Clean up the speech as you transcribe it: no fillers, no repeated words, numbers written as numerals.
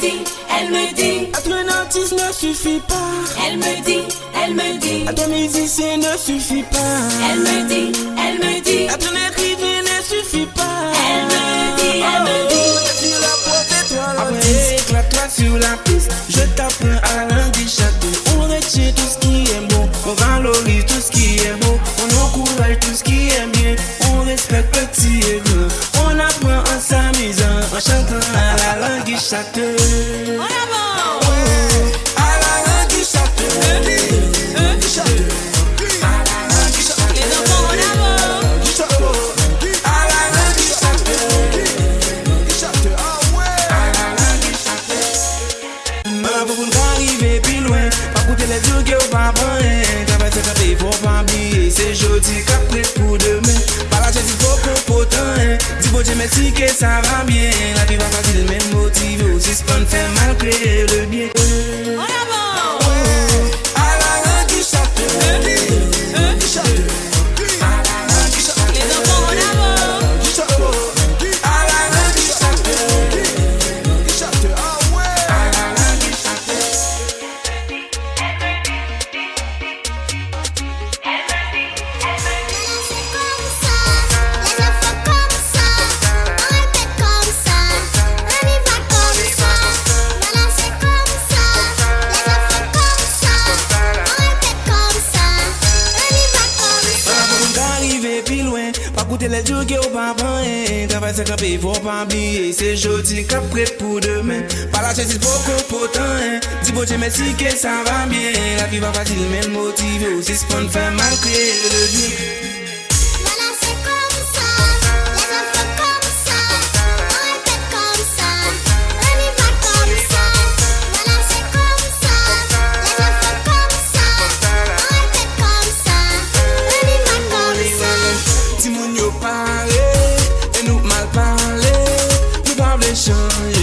être un artiste ne suffit pas. Elle me dit, Être un musicien ne suffit pas. elle me dit, Être un écrivain ne suffit pas. elle me dit. Sur la porte étoile, après éclate-toi sur la piste. Je t'apprends à lundi château. On retient tout ce qui est bon, on valorise tout ce qui est beau, on encourage tout ce qui est bien, on respecte petit et grand. On apprend en s'amusant, en chantant à la langue du château. En avant. À la langue du château. Les enfants en avant. À la langue du château. Pour arriver plus loin, pas coûter les jours que vous pas prendre. Travail c'est capé, faut pas oublier. C'est jeudi qu'après pour demain. Par la tête il faut qu'on potent. Dis bon Dieu merci que ça va bien. La vie va facile même motivé. Aussi ce qu'on fait mal créer le bien. En avant. À la langue du château. Les enfants en avant. À la langue du château. Les jours qui au pas prendre, travail c'est campé, faut pas oublier. C'est jeudi qu'après pour demain. Par la chaise il faut qu'on potent. Dis bon Dieu merci que ça va bien. La vie va facile même motivé. Aussi ce qu'on fait mal créer le bien. Et nous mal parler, nous pas changer.